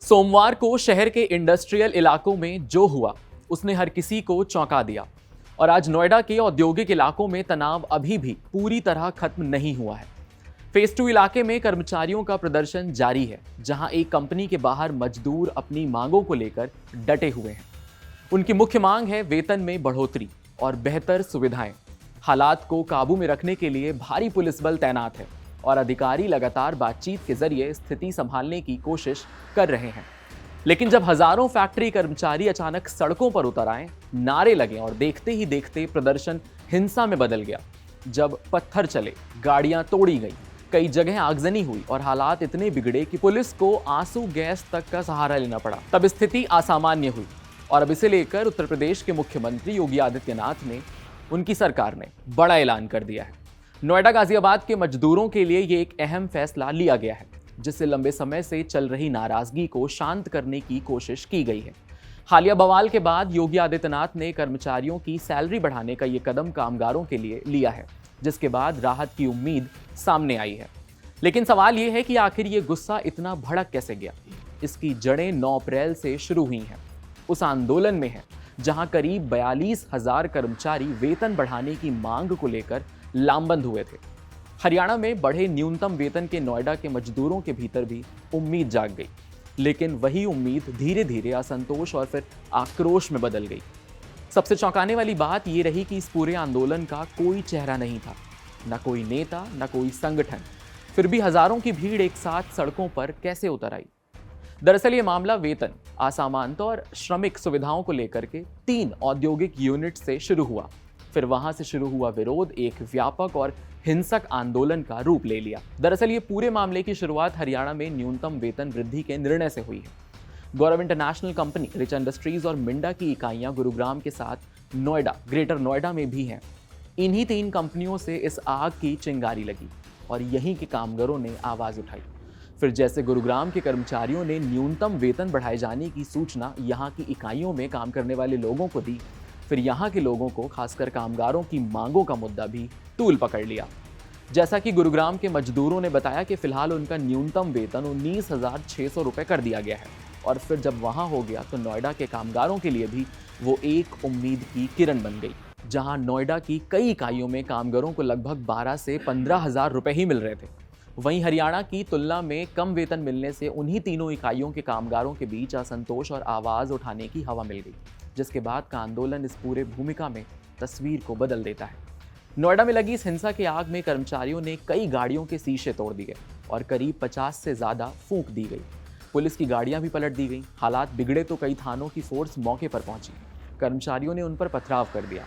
सोमवार को शहर के इंडस्ट्रियल इलाकों में जो हुआ उसने हर किसी को चौंका दिया। और आज नोएडा के औद्योगिक इलाकों में तनाव अभी भी पूरी तरह खत्म नहीं हुआ है। फेज 2 इलाके में कर्मचारियों का प्रदर्शन जारी है, जहां एक कंपनी के बाहर मजदूर अपनी मांगों को लेकर डटे हुए हैं। उनकी मुख्य मांग है वेतन में बढ़ोतरी और बेहतर सुविधाएं। हालात को काबू में रखने के लिए भारी पुलिस बल तैनात है और अधिकारी लगातार बातचीत के जरिए स्थिति संभालने की कोशिश कर रहे हैं। लेकिन जब हजारों फैक्ट्री कर्मचारी अचानक सड़कों पर उतर आए, नारे लगे और देखते ही देखते प्रदर्शन हिंसा में बदल गया। जब पत्थर चले, गाड़ियां तोड़ी गई, कई जगह आगजनी हुई और हालात इतने बिगड़े कि पुलिस को आंसू गैस तक का सहारा लेना पड़ा, तब स्थिति असामान्य हुई। और अब इसे लेकर उत्तर प्रदेश के मुख्यमंत्री योगी आदित्यनाथ ने, उनकी सरकार ने बड़ा ऐलान कर दिया है। नोएडा गाजियाबाद के मजदूरों के लिए ये एक अहम फैसला लिया गया है, जिससे लंबे समय से चल रही नाराजगी को शांत करने की कोशिश की गई है। हालिया बवाल के बाद योगी आदित्यनाथ ने कर्मचारियों की सैलरी बढ़ाने का ये कदम कामगारों के लिए लिया है, जिसके बाद राहत की उम्मीद सामने आई है। लेकिन सवाल ये है कि आखिर ये गुस्सा इतना भड़क कैसे गया। इसकी जड़ें 9 अप्रैल से शुरू हुई हैं। उस आंदोलन में है जहां करीब 42,000 कर्मचारी वेतन बढ़ाने की मांग को लेकर लामबंद हुए थे। हरियाणा में बढ़े न्यूनतम वेतन के नोएडा के मजदूरों के भीतर भी उम्मीद जाग गई, लेकिन वही उम्मीद धीरे धीरे असंतोष और फिर आक्रोश में बदल गई। सबसे चौंकाने वाली बात ये रही कि इस पूरे आंदोलन का कोई चेहरा नहीं था, न कोई नेता, न कोई संगठन। फिर भी हजारों की भीड़ एक साथ सड़कों पर कैसे उतर आई। दरअसल ये मामला वेतन, असमानता और श्रमिक सुविधाओं को लेकर के 3 औद्योगिक यूनिट से शुरू हुआ। फिर वहां से शुरू हुआ विरोध एक व्यापक और हिंसक आंदोलन का रूप ले लिया। दरअसल ये पूरे मामले की शुरुआत हरियाणा में न्यूनतम वेतन वृद्धि के निर्णय से हुई है। गौरव इंटरनेशनल कंपनी, रिच इंडस्ट्रीज और मिंडा की इकाइयां गुरुग्राम के साथ नोएडा, ग्रेटर नोएडा में भी हैं। इन्हीं 3 कंपनियों से इस आग की चिंगारी लगी और यहीं के कामगारों ने आवाज उठाई। फिर जैसे गुरुग्राम के कर्मचारियों ने न्यूनतम वेतन बढ़ाए जाने की सूचना यहाँ की इकाइयों में काम करने वाले लोगों को दी, फिर यहाँ के लोगों को, खासकर कामगारों की मांगों का मुद्दा भी तूल पकड़ लिया। जैसा कि गुरुग्राम के मजदूरों ने बताया कि फिलहाल उनका न्यूनतम वेतन 19,600 रुपये कर दिया गया है। और फिर जब वहाँ हो गया तो नोएडा के कामगारों के लिए भी वो एक उम्मीद की किरण बन गई। जहाँ नोएडा की कई इकाइयों में कामगारों को लगभग 12 से 15,000 रुपये ही मिल रहे थे, वहीं हरियाणा की तुलना में कम वेतन मिलने से उन्हीं तीनों इकाइयों के कामगारों के बीच असंतोष और आवाज़ उठाने की हवा मिल गई, जिसके बाद का आंदोलन इस पूरे भूमिका में तस्वीर को बदल देता है। नोएडा में लगी इस हिंसा के आग में कर्मचारियों ने कई गाड़ियों के शीशे तोड़ दिए और करीब 50 से ज़्यादा फूंक दी गई। पुलिस की गाड़ियां भी पलट दी गई। हालात बिगड़े तो कई थानों की फोर्स मौके पर पहुंची। कर्मचारियों ने उन पर पथराव कर दिया।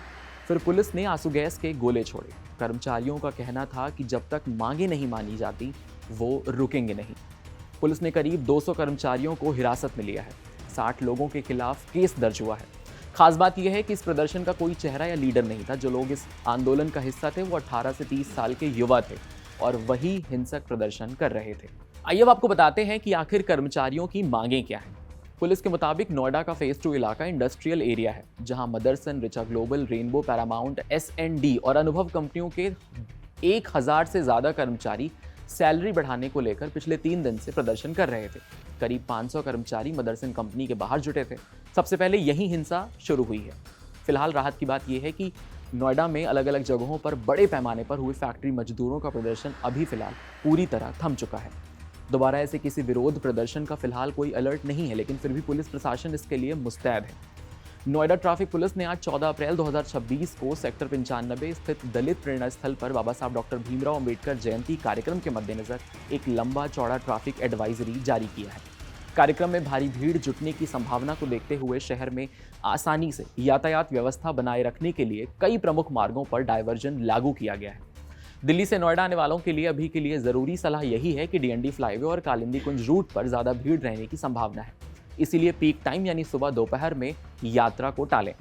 फिर पुलिस ने आंसू गैस के गोले छोड़े। कर्मचारियों का कहना था कि जब तक मांगे नहीं मानी जाती वो रुकेंगे नहीं। पुलिस ने करीब 200 कर्मचारियों को हिरासत में लिया है। 60 लोगों के खिलाफ केस दर्ज हुआ है। खास बात यह है कि इस प्रदर्शन का कोई चेहरा या लीडर नहीं था। जो लोग इस आंदोलन का हिस्सा थे वो 18 से 30 साल के युवा थे और वही हिंसक प्रदर्शन कर रहे थे। आइए अब आपको बताते हैं कि आखिर कर्मचारियों की मांगें क्या हैं। पुलिस के मुताबिक नोएडा का फेज 2 इलाका इंडस्ट्रियल एरिया है, जहां Motherson, Richa global, rainbow, Paramount, S&D और अनुभव कंपनियों के 1000 से ज्यादा कर्मचारी सैलरी बढ़ाने को लेकर पिछले 3 दिन से प्रदर्शन कर रहे थे। करीब 500 कर्मचारी मदरसन कंपनी के बाहर जुटे थे। सबसे पहले यही हिंसा शुरू हुई है। फिलहाल राहत की बात यह है कि नोएडा में अलग अलग जगहों पर बड़े पैमाने पर हुए फैक्ट्री मजदूरों का प्रदर्शन अभी फिलहाल पूरी तरह थम चुका है। दोबारा ऐसे किसी विरोध प्रदर्शन का फिलहाल कोई अलर्ट नहीं है, लेकिन फिर भी पुलिस प्रशासन इसके लिए मुस्तैद है। नोएडा ट्रैफिक पुलिस ने आज 14 अप्रैल 2026 को सेक्टर 95 स्थित दलित प्रेरणा स्थल पर बाबा साहब डॉक्टर भीमराव अंबेडकर जयंती कार्यक्रम के मद्देनजर एक लंबा चौड़ा ट्रैफिक एडवाइजरी जारी किया है। कार्यक्रम में भारी भीड़ जुटने की संभावना को देखते हुए शहर में आसानी से यातायात व्यवस्था बनाए रखने के लिए कई प्रमुख मार्गों पर डायवर्जन लागू किया गया है। दिल्ली से नोएडा आने वालों के लिए अभी के लिए जरूरी सलाह यही है कि DND फ्लाईवे और कालिंदी कुंज रूट पर ज्यादा भीड़ रहने की संभावना है, इसीलिए पीक टाइम यानी सुबह दोपहर में यात्रा को टालें।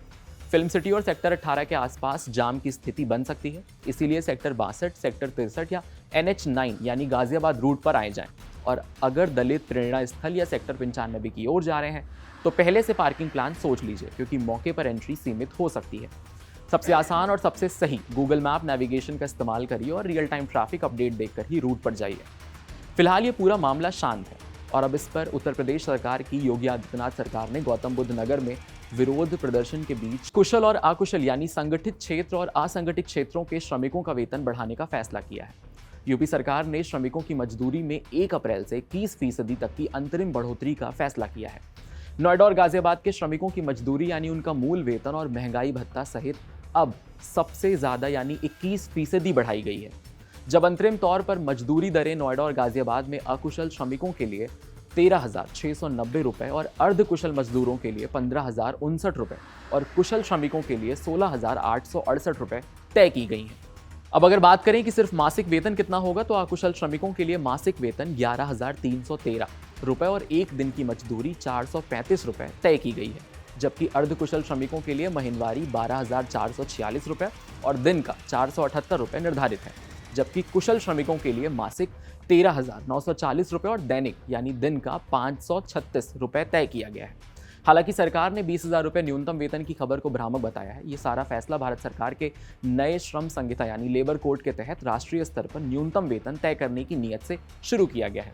फिल्म सिटी और सेक्टर 18 के आसपास जाम की स्थिति बन सकती है, इसीलिए सेक्टर 62, सेक्टर 63 या NH9 यानी गाजियाबाद रूट पर आए जाएं। और अगर दलित प्रेरणा स्थल या सेक्टर 95 की ओर जा रहे हैं तो पहले से पार्किंग प्लान सोच लीजिए, क्योंकि मौके पर एंट्री सीमित हो सकती है। सबसे आसान और सबसे सही गूगल मैप नेविगेशन का इस्तेमाल करिए और रियल टाइम ट्रैफिक अपडेट देखकर ही रूट पर जाइए। फिलहाल ये पूरा मामला शांत है, और अब इस पर उत्तर प्रदेश सरकार की योगी आदित्यनाथ सरकार ने गौतम बुद्ध नगर में विरोध प्रदर्शन के बीच कुशल और अकुशल यानी संगठित क्षेत्र और असंगठित क्षेत्रों के श्रमिकों का वेतन बढ़ाने का फैसला किया है। यूपी सरकार ने श्रमिकों की मजदूरी में 1 अप्रैल से 21% तक की अंतरिम बढ़ोतरी का फैसला किया है। नोएडा और गाजियाबाद के श्रमिकों की मजदूरी यानी उनका मूल वेतन और महंगाई भत्ता सहित अब सबसे ज्यादा यानी 21% बढ़ाई गई है। जब अंतरिम तौर पर मजदूरी दरें नोएडा और गाजियाबाद में अकुशल श्रमिकों के लिए 13,690 रुपए और अर्धकुशल मजदूरों के लिए 15,059 रुपए और कुशल श्रमिकों के लिए 16,868 रुपए तय की गई हैं। अब अगर बात करें कि सिर्फ मासिक वेतन कितना होगा, तो अकुशल श्रमिकों के लिए मासिक वेतन 11,313 रुपए और एक दिन की मजदूरी 435 रुपए तय की गई है, जबकि अर्धकुशल श्रमिकों के लिए महीनवारी 12,446 रुपए और दिन का 478 रुपए निर्धारित है, जबकि कुशल श्रमिकों के लिए मासिक 13,940 रुपए और दैनिक यानी दिन का 536 रुपए तय किया गया है। हालांकि सरकार ने 20,000 रुपए न्यूनतम वेतन की खबर को भ्रामक बताया है। ये सारा फैसला भारत सरकार के नए श्रम संहिता यानी लेबर कोड के तहत राष्ट्रीय स्तर पर न्यूनतम वेतन तय करने की नीयत से शुरू किया गया है।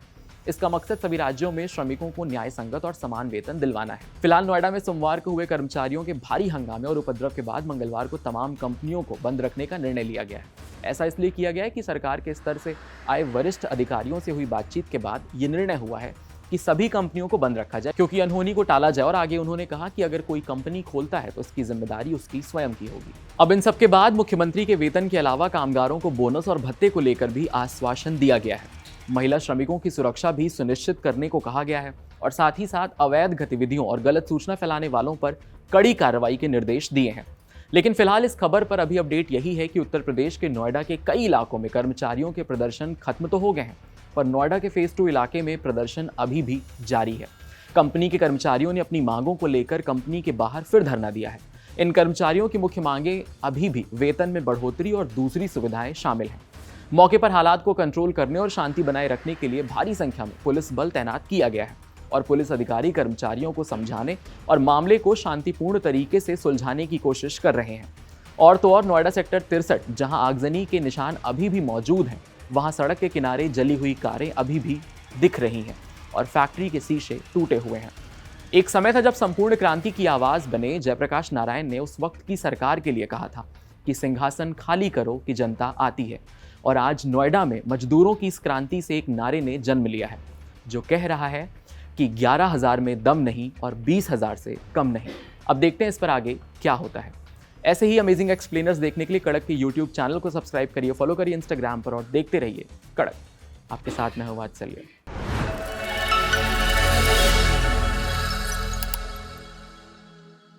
इसका मकसद सभी राज्यों में श्रमिकों को न्याय संगत और समान वेतन दिलवाना है। फिलहाल नोएडा में सोमवार को हुए कर्मचारियों के भारी हंगामे और उपद्रव के बाद मंगलवार को तमाम कंपनियों को बंद रखने का निर्णय लिया गया है। ऐसा इसलिए किया गया है कि सरकार के स्तर से आए वरिष्ठ अधिकारियों से हुई बातचीत के बाद ये निर्णय हुआ है कि सभी कंपनियों को बंद रखा जाए, क्योंकि अनहोनी को टाला जाए। और आगे उन्होंने कहा कि अगर कोई कंपनी खोलता है तो उसकी जिम्मेदारी उसकी स्वयं की होगी। अब इन सब के बाद मुख्यमंत्री के वेतन के अलावा कामगारों को बोनस और भत्ते को लेकर भी आश्वासन दिया गया है। महिला श्रमिकों की सुरक्षा भी सुनिश्चित करने को कहा गया है और साथ ही साथ अवैध गतिविधियों और गलत सूचना फैलाने वालों पर कड़ी कार्रवाई के निर्देश दिए हैं। लेकिन फिलहाल इस खबर पर अभी अपडेट यही है कि उत्तर प्रदेश के नोएडा के कई इलाकों में कर्मचारियों के प्रदर्शन खत्म तो हो गए हैं, पर नोएडा के फेज 2 इलाके में प्रदर्शन अभी भी जारी है। कंपनी के कर्मचारियों ने अपनी मांगों को लेकर कंपनी के बाहर फिर धरना दिया है। इन कर्मचारियों की मुख्य मांगें अभी भी वेतन में बढ़ोतरी और दूसरी सुविधाएं शामिल हैं। मौके पर हालात को कंट्रोल करने और शांति बनाए रखने के लिए भारी संख्या में पुलिस बल तैनात किया गया है और पुलिस अधिकारी कर्मचारियों को समझाने और मामले को शांतिपूर्ण तरीके से सुलझाने की कोशिश कर रहे हैं। और तो और नोएडा सेक्टर 63 जहां आगजनी के निशान अभी भी मौजूद हैं, वहां सड़क के किनारे जली हुई कारें अभी भी दिख रही हैं और फैक्ट्री के शीशे टूटे हुए हैं। एक समय था जब संपूर्ण क्रांति की आवाज बने जयप्रकाश नारायण ने उस वक्त की सरकार के लिए कहा था कि सिंहासन खाली करो कि जनता आती है। और आज नोएडा में मजदूरों की इस क्रांति से एक नारे ने जन्म लिया है जो कह रहा है कि 11,000 में दम नहीं और 20,000 से कम नहीं। अब देखते हैं इस पर आगे क्या होता है। ऐसे ही अमेजिंग एक्सप्लेनर्स देखने के लिए कड़क के यूट्यूब चैनल को सब्सक्राइब करिए, फॉलो करिए इंस्टाग्राम पर और देखते रहिए कड़क। आपके साथ मैं हूं वात्सल्य।